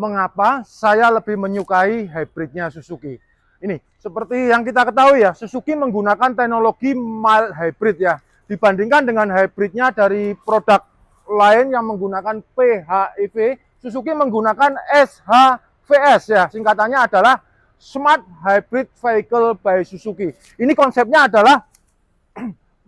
Mengapa saya lebih menyukai hybridnya Suzuki? Ini, seperti yang kita ketahui ya, Suzuki menggunakan teknologi mild hybrid ya. Dibandingkan dengan hybridnya dari produk lain yang menggunakan PHEV, Suzuki menggunakan SHVS ya. Singkatannya adalah Smart Hybrid Vehicle by Suzuki. Ini konsepnya adalah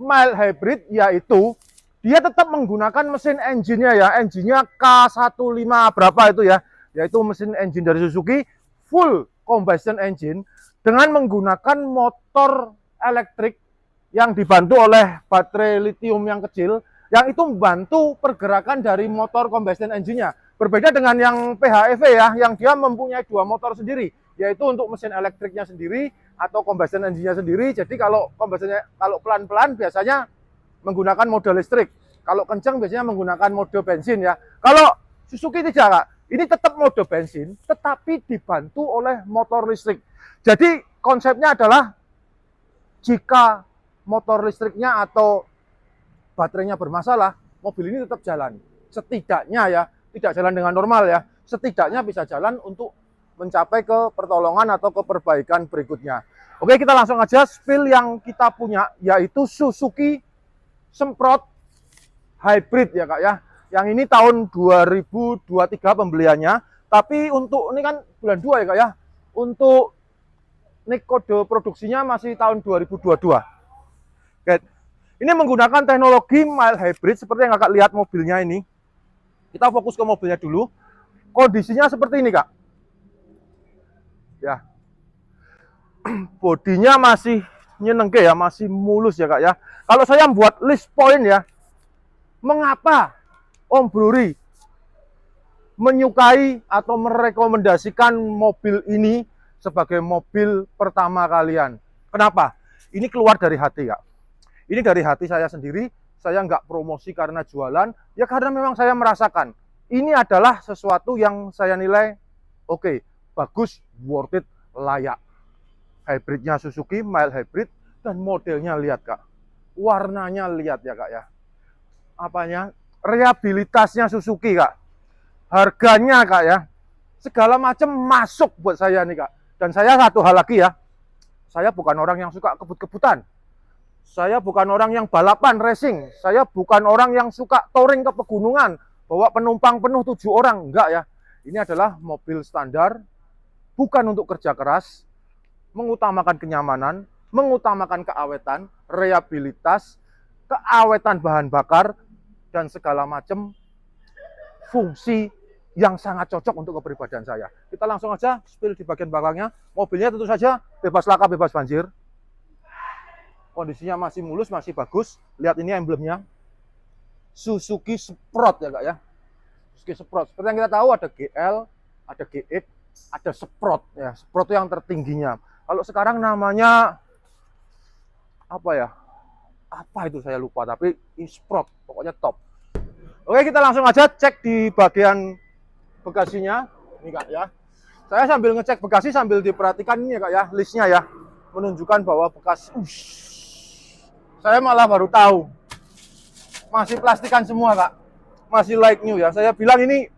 mild hybrid, yaitu dia tetap menggunakan mesin engine-nya ya. Engine-nya K15 berapa itu ya, yaitu mesin engine dari Suzuki full combustion engine dengan menggunakan motor elektrik yang dibantu oleh baterai lithium yang kecil, yang itu membantu pergerakan dari motor combustion engine-nya. Berbeda dengan yang PHEV ya, yang dia mempunyai dua motor sendiri, yaitu untuk mesin elektriknya sendiri atau combustion engine-nya sendiri. Jadi kalau pelan-pelan biasanya menggunakan mode listrik, kalau kencang biasanya menggunakan mode bensin ya. Kalau Suzuki tidak, Kak. Ini tetap mode bensin, tetapi dibantu oleh motor listrik. Jadi konsepnya adalah jika motor listriknya atau baterainya bermasalah, mobil ini tetap jalan. Setidaknya ya, tidak jalan dengan normal ya. Setidaknya bisa jalan untuk mencapai ke pertolongan atau ke perbaikan berikutnya. Oke, kita langsung aja spill yang kita punya, yaitu Suzuki Semprot Hybrid ya Kak ya. Yang ini tahun 2023 pembeliannya, tapi untuk ini kan bulan 2 ya Kak ya. Untuk ini kode produksinya masih tahun 2022. Oke. Ini menggunakan teknologi mild hybrid seperti yang Kakak lihat mobilnya ini. Kita fokus ke mobilnya dulu. Kondisinya seperti ini Kak. Ya. Bodinya masih nyenengke ya, masih mulus ya Kak ya. Kalau saya buat list point ya, mengapa Om Bruri menyukai atau merekomendasikan mobil ini sebagai mobil pertama kalian? Kenapa? Ini keluar dari hati Kak. Ini dari hati saya sendiri. Saya nggak promosi karena jualan, ya karena memang saya merasakan ini adalah sesuatu yang saya nilai oke, bagus, worth it, layak. Hybridnya Suzuki, mild hybrid, dan modelnya lihat Kak. Warnanya lihat ya Kak ya. Apanya? Reliabilitasnya Suzuki Kak. Harganya Kak ya. Segala macam masuk buat saya nih Kak. Dan saya satu hal lagi ya. Saya bukan orang yang suka kebut-kebutan. Saya bukan orang yang balapan racing. Saya bukan orang yang suka touring ke pegunungan, bawa penumpang penuh 7 orang. Enggak ya. Ini adalah mobil standar, bukan untuk kerja keras, mengutamakan kenyamanan, mengutamakan keawetan, reliabilitas, keawetan bahan bakar, dan segala macam fungsi yang sangat cocok untuk kepribadian saya. Kita langsung aja spill di bagian belakangnya. Mobilnya tentu saja bebas laka, bebas banjir. Kondisinya masih mulus, masih bagus. Lihat ini emblemnya. Suzuki Sprott ya Kak ya. Suzuki Sprott. Seperti yang kita tahu ada GL, ada GX, ada Sprott ya. Sprott itu yang tertingginya. Kalau sekarang namanya apa ya? Apa itu saya lupa, tapi Sprott pokoknya top. Oke, kita langsung aja cek di bagian bagasinya. Ini Kak ya. Saya sambil ngecek bagasi sambil diperhatikan ini ya Kak ya, listnya ya. Menunjukkan bahwa bekas saya malah baru tahu. Masih plastikan semua Kak. Masih like new ya. Saya bilang ini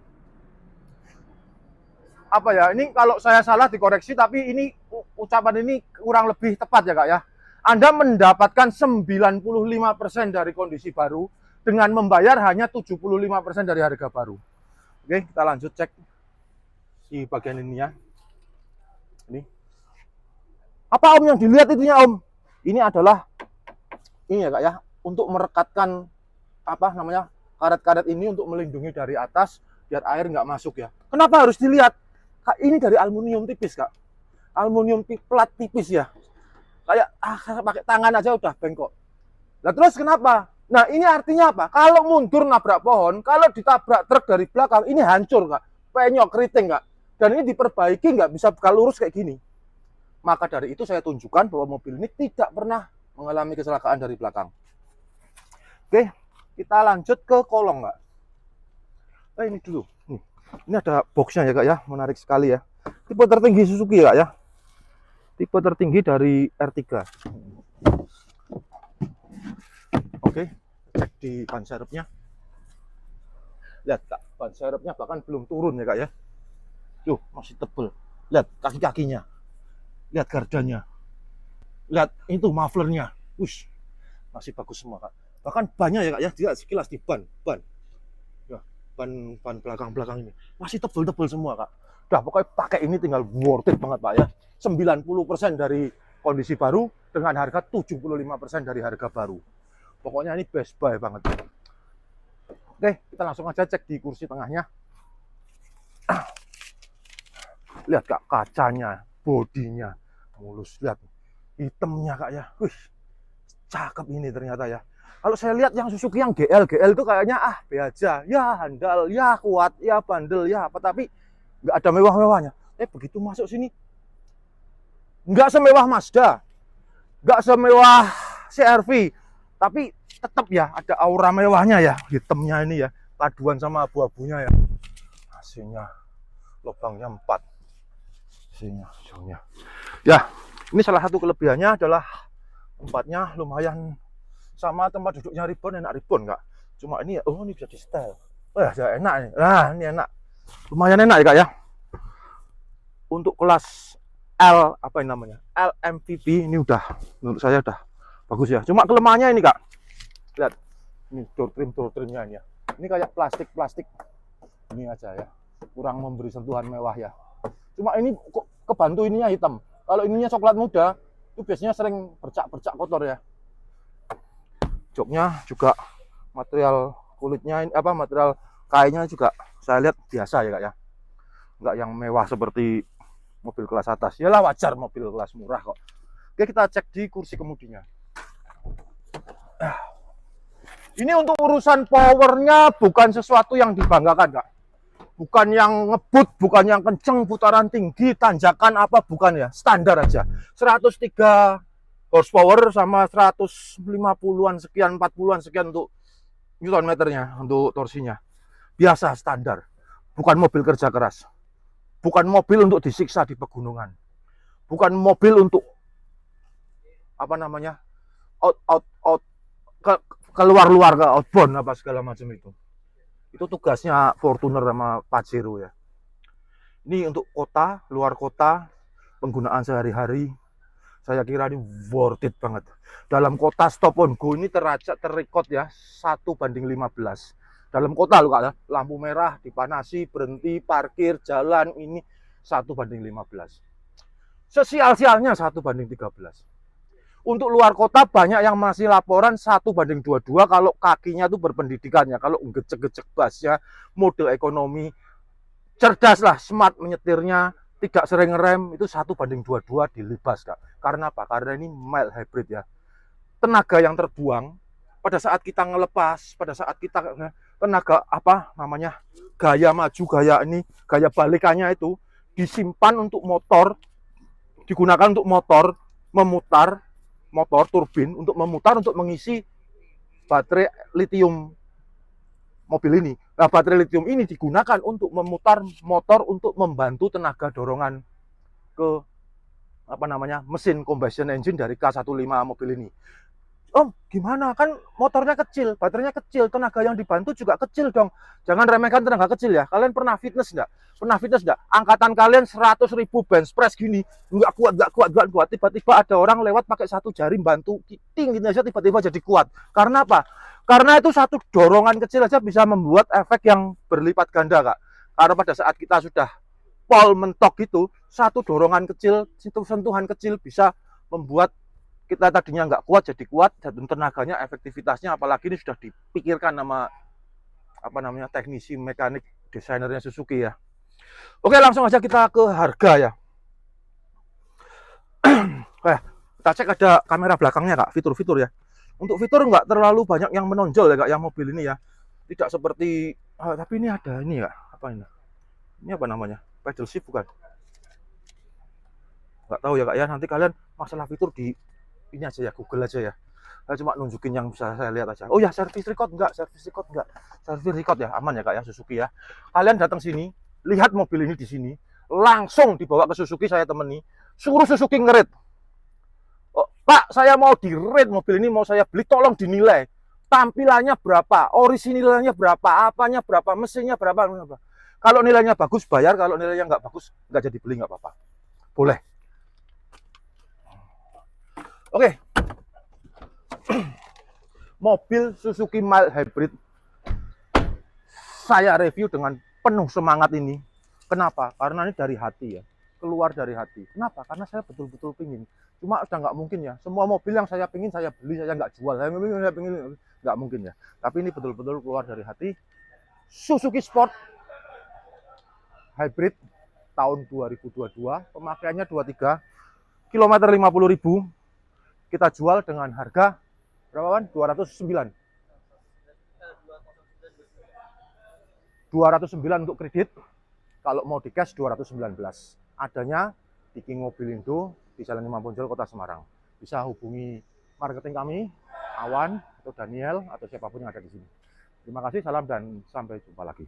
apa ya? Ini kalau saya salah dikoreksi, tapi ini ucapan ini kurang lebih tepat ya Kak ya. Anda mendapatkan 95% dari kondisi baru dengan membayar hanya 75% dari harga baru. Oke, kita lanjut cek di bagian ini ya. Ini. Apa Om yang dilihat itunya Om? Ini adalah ini ya Kak ya, untuk merekatkan apa namanya? Karet-karet ini untuk melindungi dari atas biar air nggak masuk ya. Kenapa harus dilihat? Kak, ini dari aluminium tipis Kak. Aluminium plat tipis ya. Kayak pakai tangan aja udah bengkok. Nah terus kenapa? Nah ini artinya apa? Kalau mundur nabrak pohon, kalau ditabrak truk dari belakang, ini hancur Kak. Penyok, keriting Kak. Dan ini diperbaiki nggak bisa buka lurus kayak gini. Maka dari itu saya tunjukkan bahwa mobil ini tidak pernah mengalami kecelakaan dari belakang. Oke, kita lanjut ke kolong Kak. Ini dulu. Ini ada boxnya ya Kak ya, menarik sekali ya. Tipe tertinggi Suzuki ya Kak ya. Tipe tertinggi dari R3. Oke, cek di ban serepnya. Lihat Kak, ban serepnya bahkan belum turun ya Kak ya. Tuh, masih tebel. Lihat kaki-kakinya, lihat gardanya, lihat itu mufflernya. Wush, masih bagus semua Kak. Bahkan bannya ya Kak ya, dia sekilas di ban. Ya, ban belakang ini masih tebel-tebel semua Kak. Udah pokoknya pakai ini tinggal worth it banget Pak ya. 90% dari kondisi baru dengan harga 75% dari harga baru. Pokoknya ini best buy banget. Oke, kita langsung aja cek di kursi tengahnya. Lihat Kak, kacanya, bodinya mulus, lihat hitamnya Kak ya. Wih, cakep ini ternyata ya. Kalau saya lihat yang Suzuki yang GL itu kayaknya be aja, ya handal, ya kuat, ya bandel, ya apa, tapi nggak ada mewah-mewahnya. Begitu masuk sini nggak semewah Mazda, nggak semewah CR-V, tapi tetap ya ada aura mewahnya ya, hitamnya ini ya, paduan sama abu-abunya ya. Hasilnya lubangnya 4, hasilnya ya. Ini salah satu kelebihannya adalah tempatnya lumayan, sama tempat duduknya Ribbon, enak Ribbon Kak. Cuma ini ya, ini bisa di setel. Ya enak nih. Nah, ini enak. Lumayan enak ya Kak ya. Untuk kelas L, apa yang namanya? LMPP ini udah, menurut saya udah bagus ya. Cuma kelemahannya ini Kak. Lihat. Ini door trimnya ini ya. Ini kayak plastik. Ini aja ya. Kurang memberi sentuhan mewah ya. Cuma ini kok kebantu ininya hitam. Kalau ininya coklat muda, itu biasanya sering bercak-bercak kotor ya. Joknya juga material kulitnya, material kainnya juga saya lihat biasa ya Kak ya. Enggak yang mewah seperti mobil kelas atas. Yalah, wajar mobil kelas murah kok. Oke, kita cek di kursi kemudinya. Ini untuk urusan powernya bukan sesuatu yang dibanggakan Kak. Bukan yang ngebut, bukan yang kenceng, putaran tinggi, tanjakan apa, bukan ya. Standar aja. 103 horsepower sama 150-an sekian, 40-an sekian untuk newton meternya, untuk torsinya. Biasa, standar. Bukan mobil kerja keras. Bukan mobil untuk disiksa di pegunungan. Bukan mobil untuk keluar ke outbound apa segala macam itu. Itu tugasnya Fortuner sama Pajero ya. Ini untuk kota, luar kota, penggunaan sehari-hari. Saya kira ini worth it banget. Dalam kota stop on go ini terrecord ya 1:15. Dalam kota loh Kak ya. Lampu merah, dipanasi, berhenti, parkir, jalan, ini 1:15. Sesial-sialnya 1:13. Untuk luar kota banyak yang masih laporan 1:22 kalau kakinya tuh berpendidikannya. Kalau gecek-gecek basnya, mode ekonomi, cerdas lah, smart menyetirnya, tidak sering ngerem, itu 1:22 dilibas Kak. Karena apa? Karena ini mild hybrid ya. Tenaga yang terbuang pada saat kita ngelepas, pada saat kita tenaga gaya maju, gaya balikannya itu disimpan untuk motor, digunakan untuk motor memutar, motor turbin untuk memutar, untuk mengisi baterai litium mobil ini. Nah, baterai litium ini digunakan untuk memutar motor untuk membantu tenaga dorongan ke mesin combustion engine dari K15 mobil ini. Gimana? Kan motornya kecil, baterainya kecil, tenaga yang dibantu juga kecil dong. Jangan remehkan tenaga kecil ya. Kalian pernah fitness enggak? Angkatan kalian 100.000 bench press gini, enggak kuat. Tiba-tiba ada orang lewat pakai satu jari bantu kiting gitu aja, tiba-tiba jadi kuat. Karena apa? Karena itu satu dorongan kecil aja bisa membuat efek yang berlipat ganda Kak. Karena pada saat kita sudah pol mentok itu, satu dorongan kecil, sentuhan kecil bisa membuat kita tadinya nggak kuat jadi kuat, dan tenaganya, efektivitasnya, apalagi ini sudah dipikirkan sama teknisi, mekanik, desainernya Suzuki ya. Oke, langsung aja kita ke harga ya. Kita cek ada kamera belakangnya Kak, fitur-fitur ya. Untuk fitur nggak terlalu banyak yang menonjol ya Kak yang mobil ini ya. Tidak seperti tapi ini ada ini ya, apa ini? Ini apa namanya? Pedal shift bukan? Nggak tahu ya Kak ya, nanti kalian masalah fitur di ini aja ya, Google aja ya. Saya cuma nunjukin yang bisa saya lihat aja. Oh ya, service record enggak? Service record ya, aman ya Kak ya, Suzuki ya. Kalian datang sini, lihat mobil ini di sini, langsung dibawa ke Suzuki, saya temani, suruh Suzuki ngerit. Oh, Pak, saya mau di-rate mobil ini, mau saya beli, tolong dinilai. Tampilannya berapa, orisinilnya berapa, apanya berapa, mesinnya berapa. Kalau nilainya bagus bayar, kalau nilainya nggak bagus nggak jadi beli, nggak apa-apa. Boleh. Oke. Mobil Suzuki Mild Hybrid saya review dengan penuh semangat ini. Kenapa? Karena ini dari hati ya, keluar dari hati. Kenapa? Karena saya betul-betul pingin. Cuma udah nggak mungkin ya, semua mobil yang saya pingin saya beli, saya nggak jual. Saya pingin, nggak mungkin ya. Tapi ini betul-betul keluar dari hati. Suzuki Sport Hybrid tahun 2022, pemakaiannya 23, kilometer 50.000. Kita jual dengan harga berapa, Wan? 209. 209 untuk kredit, kalau mau di cash 219. Adanya di King Mobilindo di Jalan Imam Bonjol, Kota Semarang. Bisa hubungi marketing kami, Awan atau Daniel atau siapapun yang ada di sini. Terima kasih, salam dan sampai jumpa lagi.